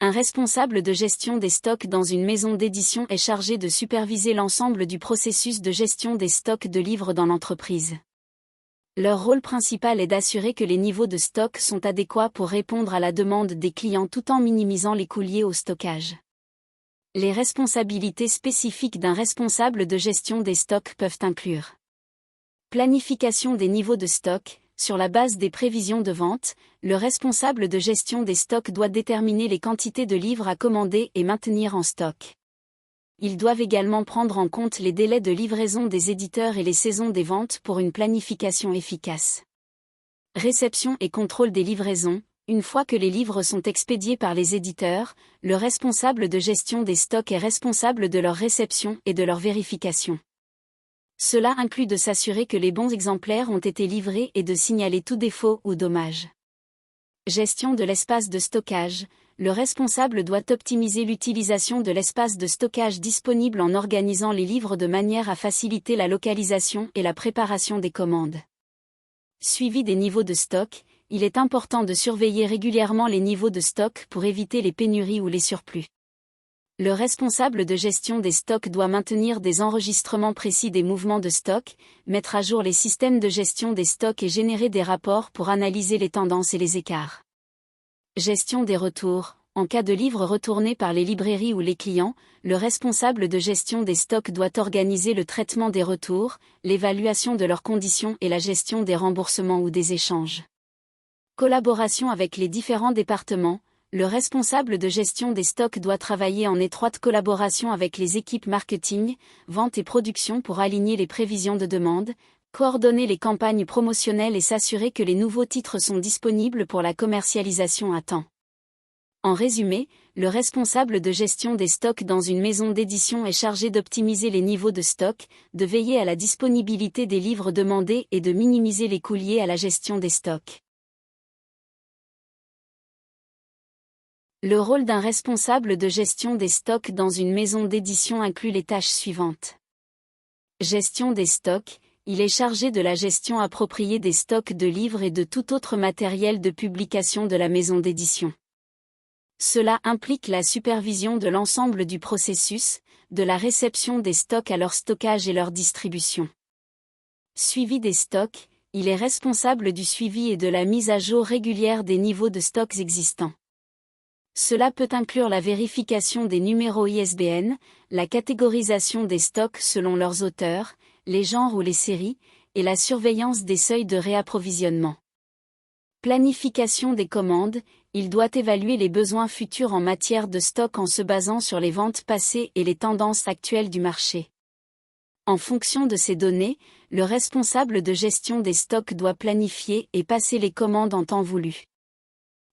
Un responsable de gestion des stocks dans une maison d'édition est chargé de superviser l'ensemble du processus de gestion des stocks de livres dans l'entreprise. Leur rôle principal est d'assurer que les niveaux de stock sont adéquats pour répondre à la demande des clients tout en minimisant les coûts liés au stockage. Les responsabilités spécifiques d'un responsable de gestion des stocks peuvent inclure planification des niveaux de stock. Sur la base des prévisions de vente, le responsable de gestion des stocks doit déterminer les quantités de livres à commander et maintenir en stock. Ils doivent également prendre en compte les délais de livraison des éditeurs et les saisons des ventes pour une planification efficace. Réception et contrôle des livraisons. Une fois que les livres sont expédiés par les éditeurs, le responsable de gestion des stocks est responsable de leur réception et de leur vérification. Cela inclut de s'assurer que les bons exemplaires ont été livrés et de signaler tout défaut ou dommage. Gestion de l'espace de stockage. Le responsable doit optimiser l'utilisation de l'espace de stockage disponible en organisant les livres de manière à faciliter la localisation et la préparation des commandes. Suivi des niveaux de stock. Il est important de surveiller régulièrement les niveaux de stock pour éviter les pénuries ou les surplus. Le responsable de gestion des stocks doit maintenir des enregistrements précis des mouvements de stock, mettre à jour les systèmes de gestion des stocks et générer des rapports pour analyser les tendances et les écarts. Gestion des retours. En cas de livres retournés par les librairies ou les clients, le responsable de gestion des stocks doit organiser le traitement des retours, l'évaluation de leurs conditions et la gestion des remboursements ou des échanges. Collaboration avec les différents départements. Le responsable de gestion des stocks doit travailler en étroite collaboration avec les équipes marketing, vente et production pour aligner les prévisions de demande, coordonner les campagnes promotionnelles et s'assurer que les nouveaux titres sont disponibles pour la commercialisation à temps. En résumé, le responsable de gestion des stocks dans une maison d'édition est chargé d'optimiser les niveaux de stock, de veiller à la disponibilité des livres demandés et de minimiser les coûts liés à la gestion des stocks. Le rôle d'un responsable de gestion des stocks dans une maison d'édition inclut les tâches suivantes. Gestion des stocks. Il est chargé de la gestion appropriée des stocks de livres et de tout autre matériel de publication de la maison d'édition. Cela implique la supervision de l'ensemble du processus, de la réception des stocks à leur stockage et leur distribution. Suivi des stocks. Il est responsable du suivi et de la mise à jour régulière des niveaux de stocks existants. Cela peut inclure la vérification des numéros ISBN, la catégorisation des stocks selon leurs auteurs, les genres ou les séries, et la surveillance des seuils de réapprovisionnement. Planification des commandes. Il doit évaluer les besoins futurs en matière de stock en se basant sur les ventes passées et les tendances actuelles du marché. En fonction de ces données, le responsable de gestion des stocks doit planifier et passer les commandes en temps voulu.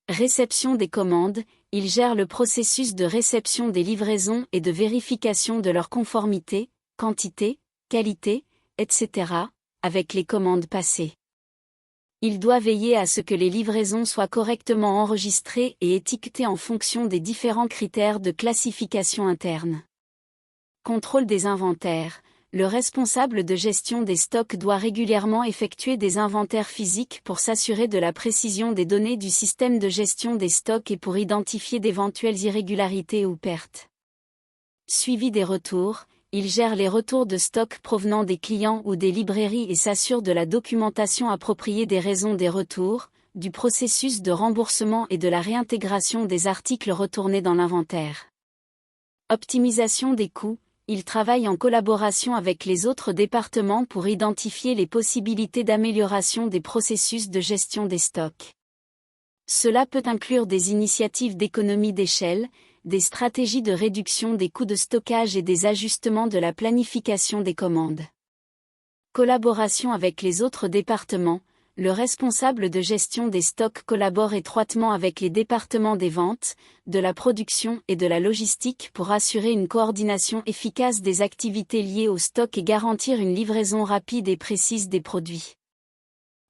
Réception des commandes. Il gère le processus de réception des livraisons et de vérification de leur conformité, quantité, qualité, etc., avec les commandes passées. Il doit veiller à ce que les livraisons soient correctement enregistrées et étiquetées en fonction des différents critères de classification interne. Contrôle des inventaires. Le responsable de gestion des stocks doit régulièrement effectuer des inventaires physiques pour s'assurer de la précision des données du système de gestion des stocks et pour identifier d'éventuelles irrégularités ou pertes. Suivi des retours. Il gère les retours de stock provenant des clients ou des librairies et s'assure de la documentation appropriée des raisons des retours, du processus de remboursement et de la réintégration des articles retournés dans l'inventaire. Optimisation des coûts. Il travaille en collaboration avec les autres départements pour identifier les possibilités d'amélioration des processus de gestion des stocks. Cela peut inclure des initiatives d'économie d'échelle, des stratégies de réduction des coûts de stockage et des ajustements de la planification des commandes. Collaboration avec les autres départements. Le responsable de gestion des stocks collabore étroitement avec les départements des ventes, de la production et de la logistique pour assurer une coordination efficace des activités liées au stock et garantir une livraison rapide et précise des produits.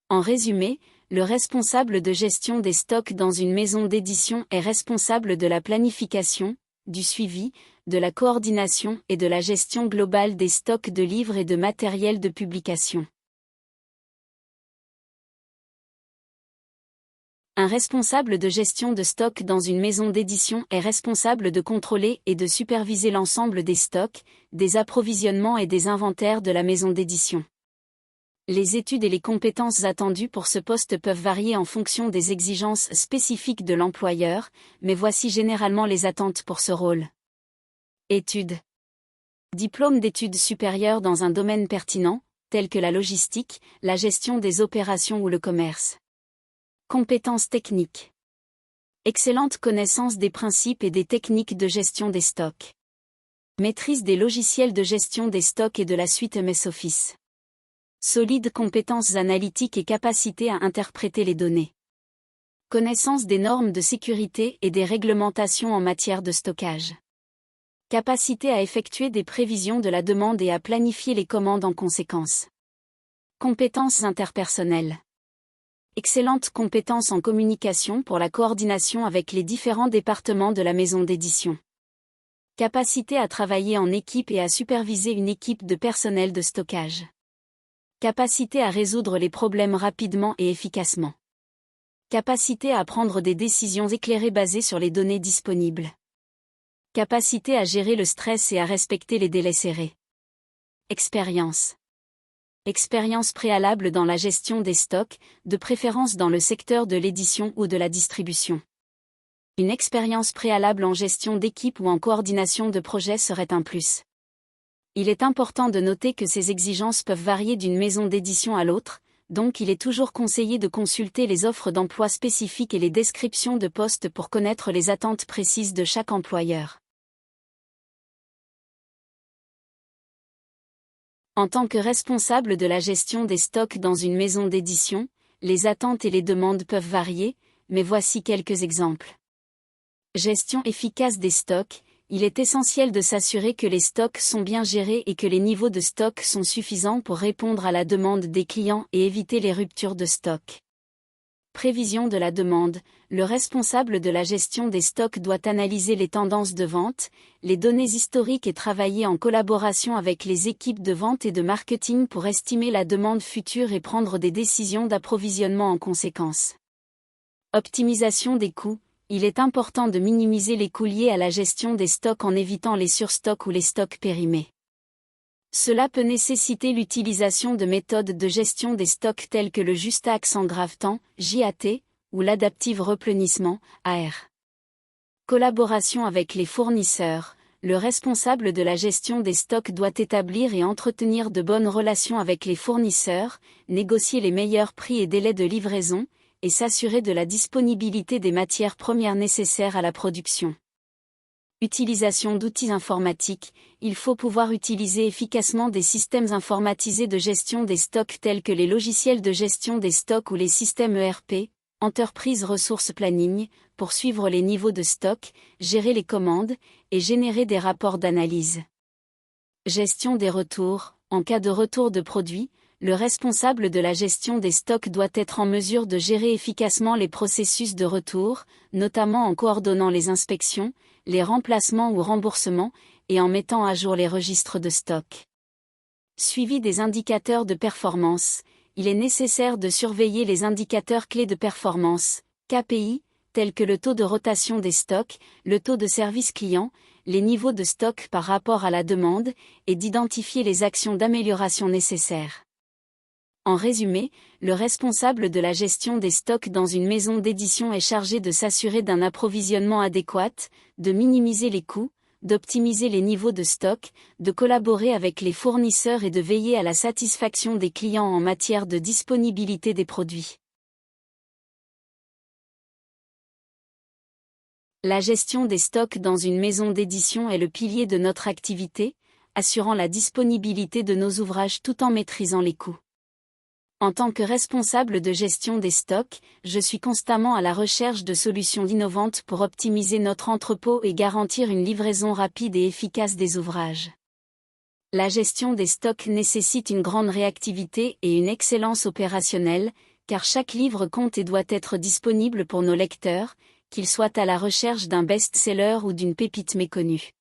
En résumé, le responsable de gestion des stocks dans une maison d'édition est responsable de la planification, du suivi, de la coordination et de la gestion globale des stocks de livres et de matériel de publication. Un responsable de gestion de stock dans une maison d'édition est responsable de contrôler et de superviser l'ensemble des stocks, des approvisionnements et des inventaires de la maison d'édition. Les études et les compétences attendues pour ce poste peuvent varier en fonction des exigences spécifiques de l'employeur, mais voici généralement les attentes pour ce rôle. Études. Diplôme d'études supérieures dans un domaine pertinent, tel que la logistique, la gestion des opérations ou le commerce. Compétences techniques. Excellente connaissance des principes et des techniques de gestion des stocks. Maîtrise des logiciels de gestion des stocks et de la suite MS Office. Solides compétences analytiques et capacité à interpréter les données. Connaissance des normes de sécurité et des réglementations en matière de stockage. Capacité à effectuer des prévisions de la demande et à planifier les commandes en conséquence. Compétences interpersonnelles. Excellentes compétences en communication pour la coordination avec les différents départements de la maison d'édition. Capacité à travailler en équipe et à superviser une équipe de personnel de stockage. Capacité à résoudre les problèmes rapidement et efficacement. Capacité à prendre des décisions éclairées basées sur les données disponibles. Capacité à gérer le stress et à respecter les délais serrés. Expérience. Expérience préalable dans la gestion des stocks, de préférence dans le secteur de l'édition ou de la distribution. Une expérience préalable en gestion d'équipe ou en coordination de projet serait un plus. Il est important de noter que ces exigences peuvent varier d'une maison d'édition à l'autre, donc il est toujours conseillé de consulter les offres d'emploi spécifiques et les descriptions de postes pour connaître les attentes précises de chaque employeur. En tant que responsable de la gestion des stocks dans une maison d'édition, les attentes et les demandes peuvent varier, mais voici quelques exemples. Gestion efficace des stocks. Il est essentiel de s'assurer que les stocks sont bien gérés et que les niveaux de stock sont suffisants pour répondre à la demande des clients et éviter les ruptures de stock. Prévision de la demande. Le responsable de la gestion des stocks doit analyser les tendances de vente, les données historiques et travailler en collaboration avec les équipes de vente et de marketing pour estimer la demande future et prendre des décisions d'approvisionnement en conséquence. Optimisation des coûts. Il est important de minimiser les coûts liés à la gestion des stocks en évitant les surstocks ou les stocks périmés. Cela peut nécessiter l'utilisation de méthodes de gestion des stocks telles que le juste axe en grave-temps, JAT, ou l'adaptive replenissement, AR. Collaboration avec les fournisseurs. Le responsable de la gestion des stocks doit établir et entretenir de bonnes relations avec les fournisseurs, négocier les meilleurs prix et délais de livraison, et s'assurer de la disponibilité des matières premières nécessaires à la production. Utilisation d'outils informatiques. Il faut pouvoir utiliser efficacement des systèmes informatisés de gestion des stocks tels que les logiciels de gestion des stocks ou les systèmes ERP, Enterprise Resource Planning, pour suivre les niveaux de stock, gérer les commandes, et générer des rapports d'analyse. Gestion des retours. En cas de retour de produits, le responsable de la gestion des stocks doit être en mesure de gérer efficacement les processus de retour, notamment en coordonnant les inspections, les remplacements ou remboursements, et en mettant à jour les registres de stock. Suivi des indicateurs de performance. Il est nécessaire de surveiller les indicateurs clés de performance, KPI, tels que le taux de rotation des stocks, le taux de service client, les niveaux de stock par rapport à la demande, et d'identifier les actions d'amélioration nécessaires. En résumé, le responsable de la gestion des stocks dans une maison d'édition est chargé de s'assurer d'un approvisionnement adéquat, de minimiser les coûts, d'optimiser les niveaux de stock, de collaborer avec les fournisseurs et de veiller à la satisfaction des clients en matière de disponibilité des produits. La gestion des stocks dans une maison d'édition est le pilier de notre activité, assurant la disponibilité de nos ouvrages tout en maîtrisant les coûts. En tant que responsable de gestion des stocks, je suis constamment à la recherche de solutions innovantes pour optimiser notre entrepôt et garantir une livraison rapide et efficace des ouvrages. La gestion des stocks nécessite une grande réactivité et une excellence opérationnelle, car chaque livre compte et doit être disponible pour nos lecteurs, qu'ils soient à la recherche d'un best-seller ou d'une pépite méconnue.